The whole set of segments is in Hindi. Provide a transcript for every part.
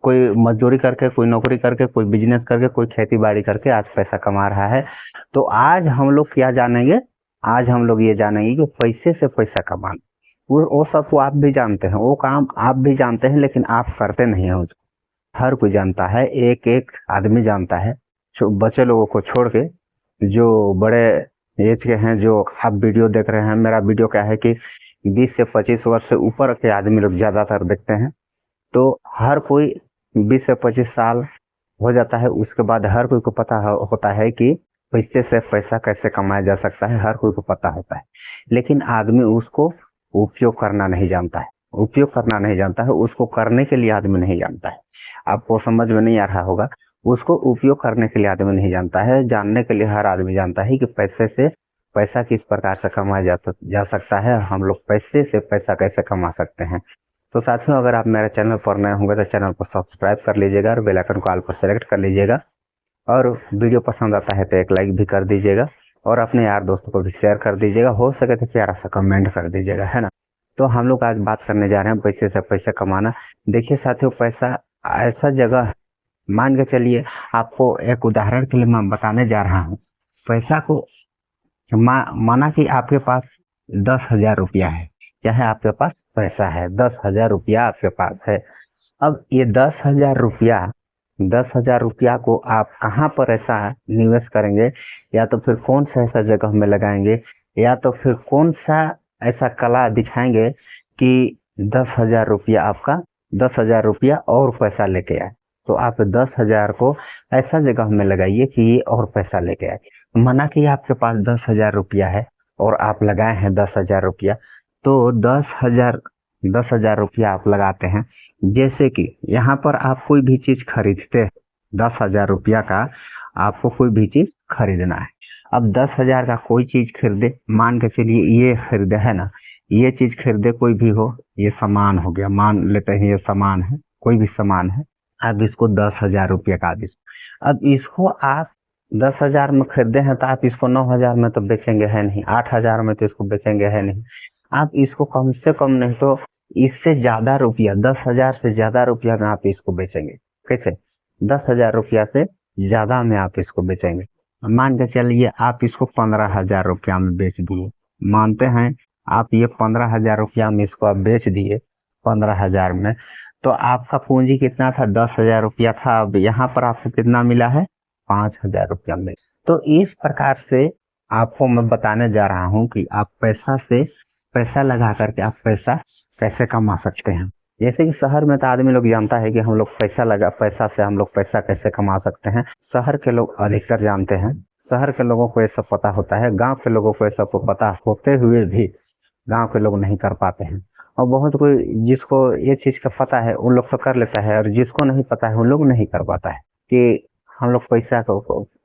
कोई मजदूरी करके, कोई नौकरी करके, कोई बिजनेस करके, कोई खेती बाड़ी करके आज पैसा कमा रहा है। तो आज हम लोग क्या जानेंगे, आज हम लोग ये जानेंगे कि पैसे से पैसा कमाना, वो सब को आप भी जानते हैं, वो काम आप भी जानते हैं, लेकिन आप करते नहीं हैं उसको। हर कोई जानता है, एक एक आदमी जानता है, बच्चे लोगों को छोड़ के। जो बड़े एज के हैं, जो आप वीडियो देख रहे हैं, मेरा वीडियो क्या है कि 20 से 25 वर्ष से ऊपर के आदमी लोग ज़्यादातर देखते हैं। तो हर कोई 20 से 25 साल हो जाता है, उसके बाद हर कोई को पता होता है कि पैसे से पैसा कैसे कमाया जा सकता है, हर कोई को पता होता है। लेकिन आदमी उसको उपयोग करना नहीं जानता है, उपयोग करना नहीं जानता है, उसको करने के लिए आदमी नहीं जानता है। आपको समझ में नहीं आ रहा होगा, उसको उपयोग करने के लिए आदमी नहीं जानता है। जानने के लिए हर आदमी जानता है कि पैसे से पैसा किस प्रकार से कमाया जा सकता है, हम लोग पैसे से पैसा कैसे कमा सकते हैं। तो साथियों, अगर आप मेरे चैनल पर नए होंगे तो चैनल को सब्सक्राइब कर लीजिएगा और बेल आइकन को ऑल पर सेलेक्ट कर लीजिएगा। और वीडियो पसंद आता है तो एक लाइक भी कर दीजिएगा और अपने यार दोस्तों को भी शेयर कर दीजिएगा, हो सके तो प्यारा सा कमेंट कर दीजिएगा, है ना। तो हम लोग आज बात करने जा रहे हैं पैसे से पैसा कमाना। देखिए साथियों, पैसा ऐसा जगह, मान के चलिए, आपको एक उदाहरण के लिए मैं बताने जा रहा हूँ। पैसा को माना कि आपके पास 10,000 रुपया है, क्या है, आपके पास पैसा है, 10,000 रुपया आपके पास है। अब ये 10,000 रुपया को आप कहाँ पर ऐसा निवेश करेंगे, या तो फिर कौन सा ऐसा जगह में लगाएंगे, या तो फिर कौन सा ऐसा कला दिखाएंगे कि 10,000 रुपया आपका 10,000 रुपया और पैसा लेके आए। तो आप 10,000 को ऐसा जगह में लगाइए कि ये और पैसा लेके आए। माना कि आपके पास 10,000 रुपया है और आप लगाए हैं 10,000 रुपया, तो 10,000 रुपया आप लगाते हैं। जैसे कि यहाँ पर आप कोई भी चीज खरीदते हैं, 10,000 रुपया का आपको कोई भी चीज खरीदना है। अब 10,000 का कोई चीज खरीदे, मान के चलिए ये खरीदे, है ना, ये चीज खरीदे, कोई भी हो, ये सामान हो गया, मान लेते हैं ये सामान है, कोई भी सामान है। अब इसको 10,000 रुपया का, अब इसको आप 10,000 में खरीदे हैं, तो आप इसको 9,000 में तो बेचेंगे है नहीं, 8,000 में तो इसको बेचेंगे है नहीं। आप इसको कम से कम नहीं तो इससे ज्यादा रुपया, 10,000 से ज्यादा रुपया में आप इसको बेचेंगे। कैसे? 10,000 रुपया से ज्यादा में आप इसको बेचेंगे। मान के चलिए आप इसको 15,000 रुपया में बेच दिए, मानते हैं आप ये 15,000 रुपया में इसको आप बेच दिए 15,000 में, तो आपका पूंजी कितना था? 10,000 रुपया था। अब यहाँ पर आपको कितना मिला है? 5,000 रुपया में। तो इस प्रकार से आपको मैं बताने जा रहा हूँ कि आप पैसा से पैसा लगा करके आप पैसा कैसे कमा सकते हैं। जैसे कि शहर में तो आदमी लोग जानता है कि हम लोग पैसा से हम लोग पैसा कैसे कमा सकते हैं। शहर के लोग अधिकतर जानते हैं, शहर के लोगों को ये सब पता होता है। गांव के लोगों को ये सब पता होते हुए भी गांव के लोग नहीं कर पाते हैं। और बहुत कोई जिसको ये चीज का पता है उन लोग तो कर लेता है, और जिसको नहीं पता है उन लोग नहीं कर पाता है कि हम लोग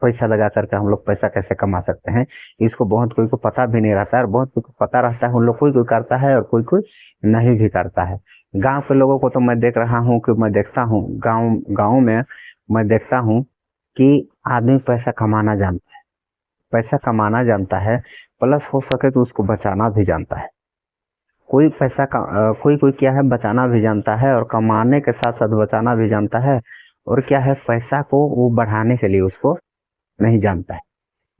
पैसा लगा करके हम लोग पैसा कैसे कमा सकते हैं। इसको बहुत कोई को पता भी नहीं रहता है, और बहुत कोई को पता रहता है, उन लोग कोई कोई करता है और कोई कोई नहीं भी करता है। गांव के लोगों को तो मैं देख रहा हूँ कि मैं देखता हूँ गाँव में मैं देखता हूँ कि आदमी पैसा कमाना जानता है, पैसा कमाना जानता है, प्लस हो सके तो उसको बचाना भी जानता है। कोई पैसा कोई कोई क्या है, बचाना भी जानता है और कमाने के साथ साथ बचाना भी जानता है। और क्या है, पैसा को वो बढ़ाने के लिए उसको नहीं जानता है।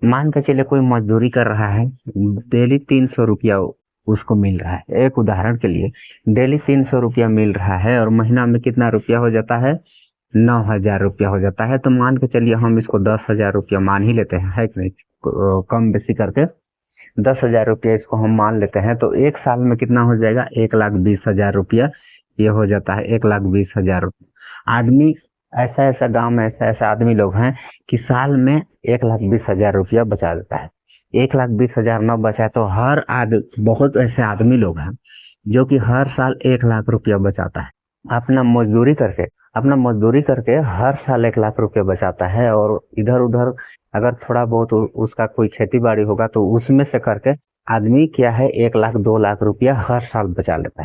मान के चलिए कोई मजदूरी कर रहा है, डेली 300 रुपया उसको मिल रहा है, एक उदाहरण के लिए डेली 300 रुपया मिल रहा है, और महीना में कितना रुपया हो जाता है? 9,000 रुपया हो जाता है। तो मान के चलिए हम इसको 10,000 रुपया मान ही लेते हैं, है कि नहीं, कम बेसी करके 10,000 रुपया इसको हम मान लेते हैं। तो एक साल में कितना हो जाएगा? 1,20,000 रुपया ये हो जाता है, 1,20,000 रुपया। आदमी ऐसा ऐसा गांव में ऐसा ऐसा आदमी लोग हैं कि साल में 1,20,000 रुपया बचा देता है। 1,20,000 न बचाए तो बहुत ऐसे आदमी लोग हैं जो कि हर साल 1,00,000 रुपया बचाता है, अपना मजदूरी करके हर साल 1,00,000 रुपया बचाता है। और इधर उधर अगर थोड़ा बहुत उसका कोई खेती बाड़ी होगा तो उसमें से करके आदमी क्या है, 1,00,000 2,00,000 रुपया हर साल बचा लेता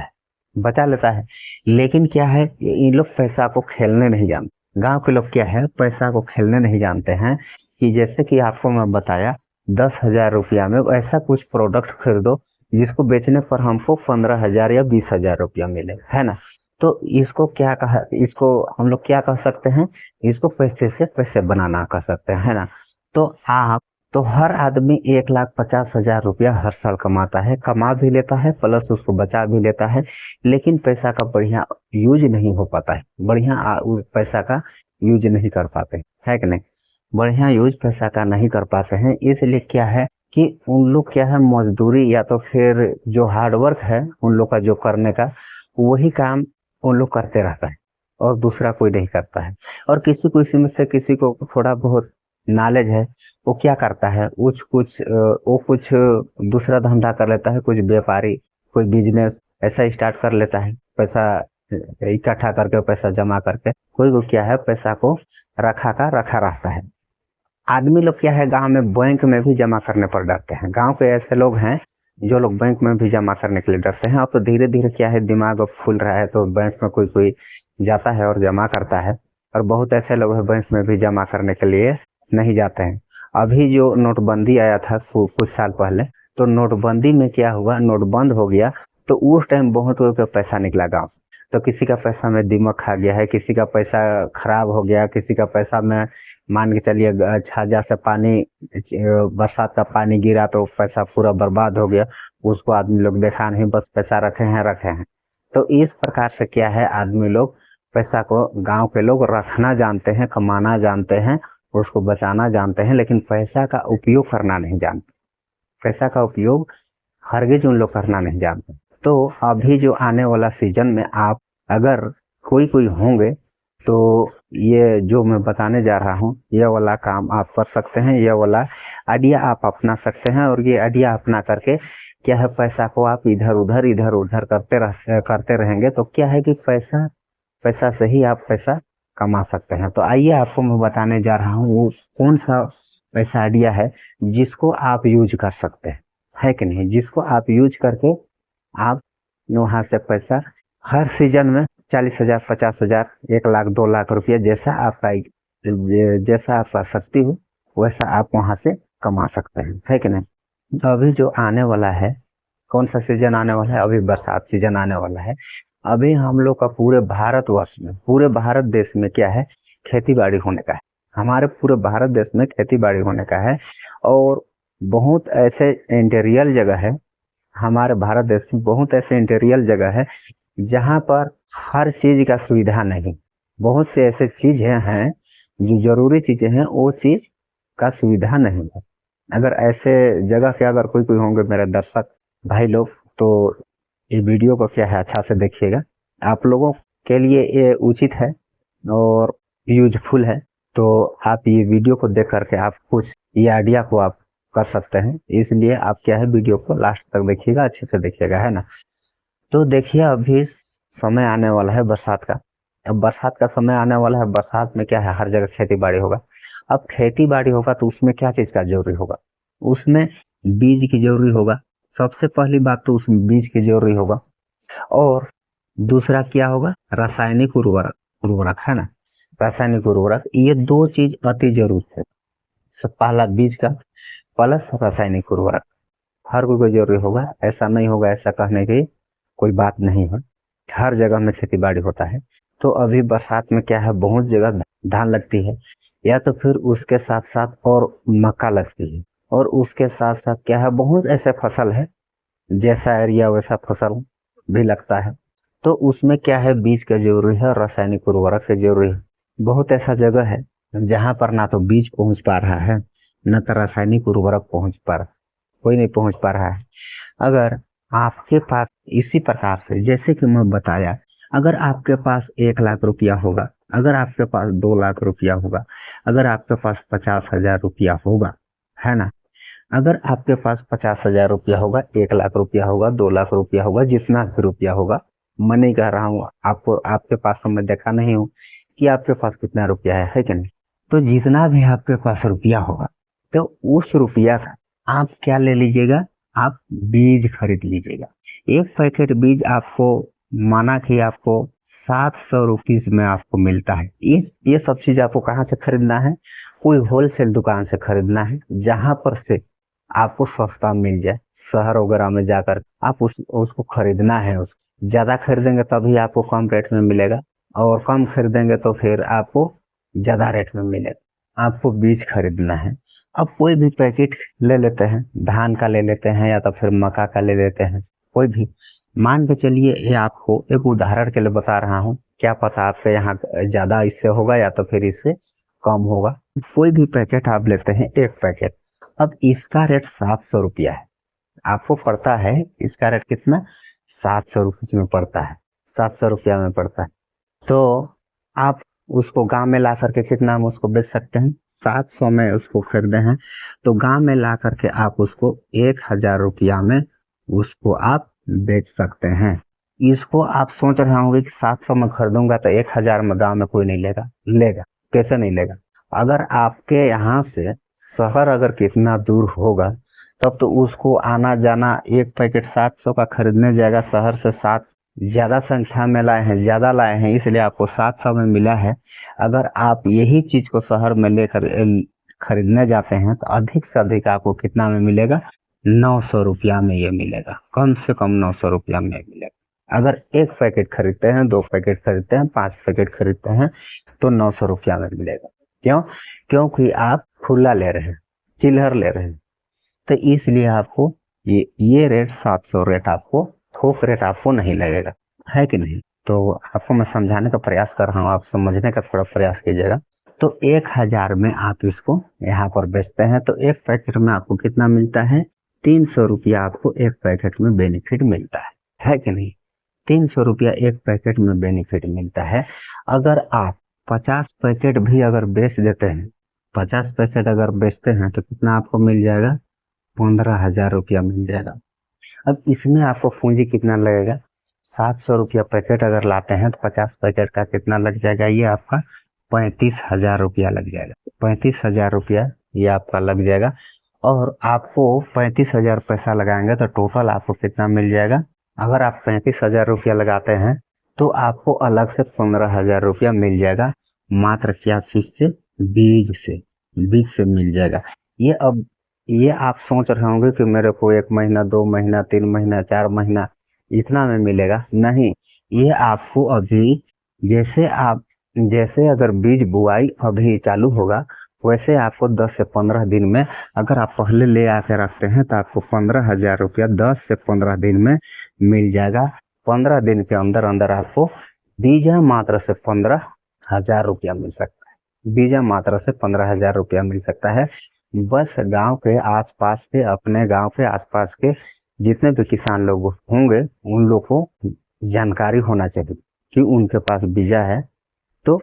है। लेकिन क्या है, इन लोग पैसा को खेलने नहीं जानते। गांव के लोग क्या है, पैसा को खेलने नहीं जानते हैं। कि जैसे कि आपको मैं बताया, 10,000 रुपया में ऐसा कुछ प्रोडक्ट खरीदो जिसको बेचने पर हमको 15,000 या 20,000 रुपया मिले, है ना। तो इसको हम लोग क्या कह सकते हैं, इसको पैसे से पैसे बनाना कह सकते हैं, है ना। तो आप तो हर आदमी 1,50,000 रुपया हर साल कमाता है, कमा भी लेता है प्लस उसको बचा भी लेता है, लेकिन पैसा का बढ़िया यूज नहीं हो पाता है, बढ़िया उस पैसा का यूज नहीं कर पाते, है कि नहीं। बढ़िया यूज पैसा का नहीं कर पाते हैं, इसलिए क्या है कि उन लोग क्या है, मजदूरी या तो फिर जो हार्डवर्क है उन लोग का जो करने का, वही काम उन लोग करते रहता है और दूसरा कोई नहीं करता है। और किसी को इसमें से किसी को थोड़ा बहुत नॉलेज है, वो क्या करता है, वो कुछ दूसरा धंधा कर लेता है, कुछ व्यापारी कोई बिजनेस ऐसा स्टार्ट कर लेता है, पैसा इकट्ठा करके पैसा जमा करके कोई को क्या है पैसा को रखा का रखा रहता है। आदमी लोग क्या है गांव में बैंक में भी जमा करने पर डरते हैं, गांव के ऐसे लोग हैं जो लोग बैंक में भी जमा करने के लिए डरते हैं। अब तो धीरे धीरे क्या है दिमाग अब खुल रहा है, तो बैंक में कोई कोई जाता है और जमा करता है, और बहुत ऐसे लोग हैं बैंक में भी जमा करने के लिए नहीं जाते हैं। अभी जो नोटबंदी आया था कुछ साल पहले, तो नोटबंदी में क्या हुआ, नोट बंद हो गया, तो उस टाइम बहुत लोगों का पैसा निकला गाँव से। तो किसी का पैसा में दीमक खा गया है, किसी का पैसा खराब हो गया, किसी का पैसा में मान के चलिए छाजा से पानी बरसात का पानी गिरा तो पैसा पूरा बर्बाद हो गया, उसको आदमी लोग देखा नहीं, बस पैसा रखे हैं। तो इस प्रकार से क्या है, आदमी लोग पैसा को, गांव के लोग रखना जानते हैं, कमाना जानते हैं, उसको बचाना जानते हैं, लेकिन पैसा का उपयोग करना नहीं जानते। पैसा का उपयोग हरगिज उन लोग करना नहीं जानते। तो अभी जो आने वाला सीजन में आप अगर कोई कोई होंगे, तो ये जो मैं बताने जा रहा हूँ ये वाला काम आप कर सकते हैं, ये वाला आइडिया आप अपना सकते हैं, और ये आइडिया अपना करके क्या है, पैसा को आप इधर उधर करते रहेंगे, तो क्या है कि पैसा से ही आप पैसा कमा सकते हैं। तो आइए आपको मैं बताने जा रहा हूँ वो कौन सा ऐसा आइडिया है जिसको आप यूज कर सकते हैं, है कि नहीं, जिसको आप यूज करके आप वहां से पैसा हर सीजन में 40,000, 50,000, 1 लाख, 2 लाख रुपया जैसा आपका शक्ति हो वैसा आप वहां से कमा सकते हैं, है कि नहीं। तो अभी जो आने वाला है, कौन सा सीजन आने वाला है, अभी बरसात सीजन आने वाला है। अभी हम लोग का पूरे भारतवर्ष में, पूरे भारत देश में क्या है, खेती बाड़ी होने का है। हमारे पूरे भारत देश में खेती बाड़ी होने का है, और बहुत ऐसे इंटीरियर जगह है, हमारे भारत देश में बहुत ऐसे इंटीरियर जगह है जहाँ पर हर चीज का सुविधा नहीं, बहुत से ऐसे चीजें हैं जो जरूरी चीजें हैं, वो चीज का सुविधा नहीं है। अगर ऐसे जगह के अगर कोई कोई होंगे मेरे दर्शक भाई लोग, तो ये वीडियो को क्या है अच्छा से देखिएगा, आप लोगों के लिए ये उचित है और यूजफुल है। तो आप ये वीडियो को देख करके आप कुछ ये आइडिया को आप कर सकते हैं, इसलिए आप क्या है वीडियो को लास्ट तक देखिएगा, अच्छे से देखिएगा, है ना। तो देखिए अभी समय आने वाला है बरसात का, अब बरसात का समय आने वाला है, बरसात में क्या है हर जगह खेती बाड़ी होगा। अब खेती बाड़ी होगा तो उसमें क्या चीज का जरूरी होगा, उसमें बीज की जरूरी होगा, सबसे पहली बात तो उसमें बीज की जरूरी होगा, और दूसरा क्या होगा, रासायनिक उर्वरक उर्वरक है ना, रासायनिक उर्वरक, ये दो चीज अति जरूरी है। सब पहला बीज का प्लस रासायनिक उर्वरक हर कोई को जरूरी होगा, ऐसा नहीं होगा, ऐसा कहने की कोई बात नहीं है, हर जगह में खेती बाड़ी होता है। तो अभी बरसात में क्या है, बहुत जगह धान लगती है, या तो फिर उसके साथ साथ और मक्का लगती है, और उसके साथ साथ क्या है, बहुत ऐसे फसल है, जैसा एरिया वैसा फसल भी लगता है। तो उसमें क्या है, बीज का जरूरी है, रासायनिक उर्वरक का जरूरी है। बहुत ऐसा जगह है जहाँ पर ना तो बीज पहुंच पा रहा है, न तो रासायनिक उर्वरक पहुंच पा रहा, कोई नहीं पहुंच पा रहा है। अगर आपके पास इसी प्रकार से जैसे कि मैं बताया, अगर आपके पास 1 लाख रुपया होगा, अगर आपके पास 2 लाख रुपया होगा, अगर आपके पास 50,000 रुपया होगा, है ना, अगर आपके पास 50,000 रुपया होगा, 1 लाख रुपया होगा, 2 लाख रुपया होगा, जितना भी रुपया होगा, मैं नहीं कह रहा हूँ आपको, आपके पास तो मैं देखा नहीं हूँ कि आपके पास कितना रुपया है कि नहीं। तो जितना भी आपके पास रुपया होगा, तो उस रुपया का आप क्या ले लीजिएगा, आप बीज खरीद लीजिएगा। एक पैकेट बीज आपको माना कि आपको 700 रुपीज में आपको मिलता है। ये सब चीज आपको कहाँ से खरीदना है, कोई होलसेल दुकान से खरीदना है, जहां पर से आपको सस्ता मिल जाए, शहर वगैरह में जाकर आप उसको खरीदना है। ज़्यादा खरीदेंगे तभी आपको कम रेट में मिलेगा, और कम खरीदेंगे तो फिर आपको ज़्यादा रेट में मिलेगा। आपको बीज खरीदना है, अब कोई भी पैकेट ले लेते हैं, धान का ले लेते हैं या तो फिर मक्का का ले लेते हैं, कोई भी मान के चलिए। ये आपको एक उदाहरण के लिए बता रहा हूँ, क्या पता आपके यहाँ ज़्यादा इससे होगा या तो फिर इससे कम होगा। कोई भी पैकेट आप लेते हैं, एक पैकेट, अब इसका रेट 700 रुपया है, आपको पड़ता है इसका रेट कितना, 700 रुपये में पड़ता है, 700 रुपया में पड़ता है। तो आप उसको गांव में ला करके कितना में उसको बेच सकते हैं, 700 में उसको खरीदे हैं तो गांव में ला करके आप उसको 1000 रुपया में उसको आप बेच सकते हैं। इसको आप सोच रहे होंगे कि 700 में खरीदूंगा तो 1000 में गांव में कोई नहीं लेगा, लेगा कैसे नहीं लेगा। अगर आपके यहाँ से शहर अगर कितना दूर होगा तब तो उसको आना जाना, एक पैकेट 700 का खरीदने जाएगा शहर से, 7 ज़्यादा संख्या में लाए हैं, ज़्यादा लाए हैं इसलिए आपको 700 में मिला है। अगर आप यही चीज़ को शहर में लेकर खरीदने जाते हैं तो अधिक से अधिक आपको कितना में मिलेगा, 900 रुपया में ये मिलेगा, कम से कम 900 रुपया में मिलेगा। अगर एक पैकेट खरीदते हैं, 2 पैकेट खरीदते हैं, 5 पैकेट खरीदते हैं तो 900 रुपया में मिलेगा। क्यों? क्योंकि आप खुला ले रहे हैं, चिल्लर ले रहे हैं, तो इसलिए आपको ये रेट 700 रेट आपको, थोक रेट आपको नहीं लगेगा, है कि नहीं। तो आपको मैं समझाने का प्रयास कर रहा हूँ, आप समझने का थोड़ा प्रयास कीजिएगा। तो 1000 में आप इसको यहाँ पर बेचते हैं तो एक पैकेट में आपको कितना मिलता है, 300 रुपया आपको एक पैकेट में बेनिफिट मिलता है कि नहीं। 300 रुपया एक पैकेट में बेनिफिट मिलता है। अगर आप 50 पैकेट भी अगर बेच देते हैं, 50 पैकेट अगर बेचते हैं तो कितना आपको मिल जाएगा, 15,000 रुपया मिल जाएगा। अब इसमें आपको पूंजी कितना लगेगा, 700 रुपया पैकेट अगर लाते हैं तो 50 पैकेट का कितना लग जाएगा, ये आपका 35,000 रुपया लग जाएगा, 35,000 रुपया ये आपका लग जाएगा। और आपको 35,000 पैसा लगाएंगे तो टोटल आपको कितना मिल जाएगा, अगर आप 35,000 रुपया लगाते हैं तो आपको अलग से 15,000 रुपया मिल जाएगा, मात्र क्या चीज से, बीज से मिल जाएगा। ये अब ये आप सोच रहे होंगे कि मेरे को 1 महीना, 2 महीना, 3 महीना, 4 महीना इतना में मिलेगा, नहीं। ये आपको अभी जैसे अगर बीज बुआई अभी चालू होगा वैसे आपको 10 से 15 दिन में, अगर आप पहले ले आके रखते हैं तो आपको 15,000 रुपया 10 से 15 दिन में मिल जाएगा। 15 दिन के अंदर अंदर आपको बीजा मात्र से 15,000 रुपया मिल सकता है, बीजा मात्र से 15,000 रुपया मिल सकता है। बस गांव के आसपास के, अपने गांव के आसपास के जितने भी किसान लोग होंगे उन लोग को जानकारी होना चाहिए कि उनके पास बीजा है तो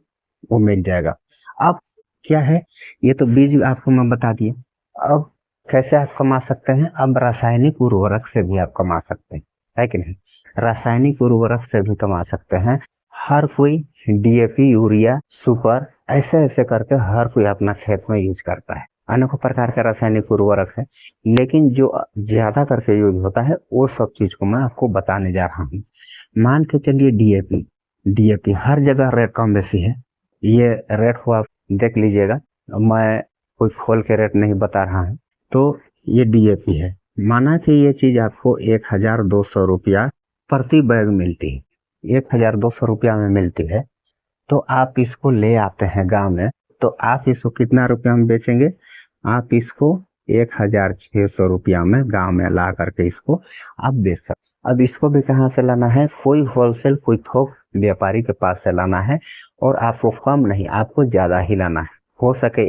वो मिल जाएगा। अब क्या है, ये तो बीज आपको मैं बता दिया। अब कैसे आप कमा सकते हैं, अब रासायनिक उर्वरक से भी आप कमा सकते हैं, है कि नहीं। रासायनिक उर्वरक से भी कमा सकते हैं। हर कोई डीएपी, यूरिया, सुपर ऐसे ऐसे करके हर कोई अपना खेत में यूज करता है, अनेकों प्रकार का रासायनिक उर्वरक है, लेकिन जो ज्यादा करके यूज होता है वो सब चीज को मैं आपको बताने जा रहा हूँ। मान के चलिए डीएपी हर जगह रेट कम बेसी है, ये रेट को आप देख लीजिएगा, मैं कोई खोल के रेट नहीं बता रहा हूँ। तो ये डीएपी है, माना कि ये चीज आपको 1,200 रुपया प्रति बैग मिलती है, 1,200 रुपया में मिलती है। तो आप इसको ले आते हैं गांव में, तो आप इसको कितना रुपया में बेचेंगे, आप इसको 1,600 रुपया में गांव में ला करके इसको आप बेच सकते। अब इसको भी कहाँ से लाना है, कोई होलसेल, कोई थोक व्यापारी के पास से लाना है, और आपको कम नहीं, आपको ज्यादा ही लाना है। हो सके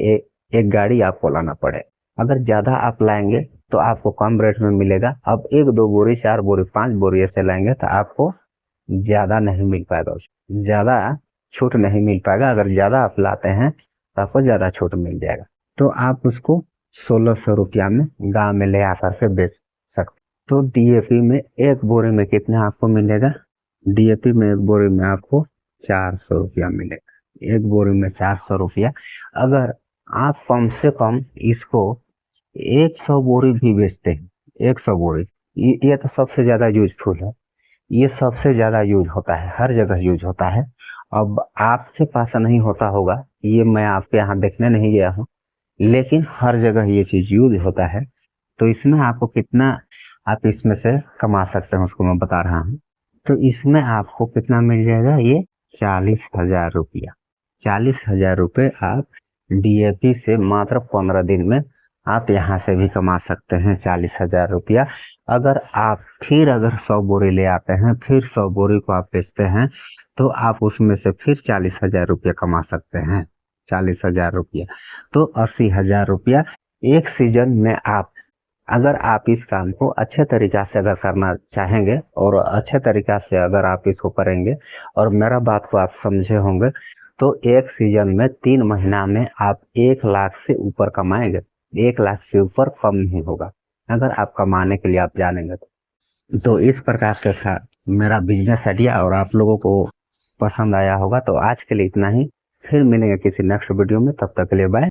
एक गाड़ी आपको लाना पड़े, अगर ज्यादा आप लाएंगे तो आपको कम रेट में मिलेगा। अब 1, 2 बोरी, 4 बोरी, 5 बोरी ऐसे लाएंगे तो आपको ज्यादा नहीं मिल पाएगा, ज्यादा छूट नहीं मिल पाएगा। अगर ज्यादा आप लाते हैं तो आपको ज्यादा छूट मिल जाएगा। तो आप उसको 1,600 रुपया में गांव में ले आकर के बेच सकते। तो डीएपी में एक बोरे में कितना आपको मिलेगा, डीएपी में एक बोरे में आपको 400 रुपया मिलेगा, एक बोरे में 400 रुपया। अगर आप कम से कम इसको 100 बोरी भी बेचते हैं, 100 बोरी, ये तो सबसे ज्यादा यूजफुल है, ये सबसे ज्यादा यूज होता है, हर जगह यूज होता है। अब आपके पास नहीं होता होगा, ये मैं आपके यहाँ देखने नहीं गया हूँ, लेकिन हर जगह ये चीज यूज होता है। तो इसमें आपको कितना आप इसमें से कमा सकते हैं उसको मैं बता रहा हूँ। तो इसमें आपको कितना मिल जाएगा, ये 40,000 रुपया। 40,000 रुपये आप DAP से मात्र 15 दिन में आप यहाँ से भी कमा सकते हैं 40,000 रुपया। अगर आप फिर अगर 100 बोरी ले आते हैं, फिर 100 बोरी को आप बेचते हैं, तो आप उसमें से फिर 40,000 रुपया कमा सकते हैं। 40,000 रुपया तो 80,000 रुपया एक सीजन में आप, अगर आप इस काम को अच्छे तरीक़ा से अगर करना चाहेंगे और अच्छे तरीक़ा से अगर आप इसको करेंगे और मेरा बात को आप समझे होंगे, तो एक सीजन में 3 महीना में आप 1 लाख से ऊपर कमाएंगे। 1 लाख से ऊपर कम नहीं होगा अगर आप कमाने के लिए आप जानेंगे तो इस प्रकार से था मेरा बिजनेस आइडिया और आप लोगों को पसंद आया होगा। तो आज के लिए इतना ही, फिर मिलेंगे किसी नेक्स्ट वीडियो में, तब तक के लिए बाय।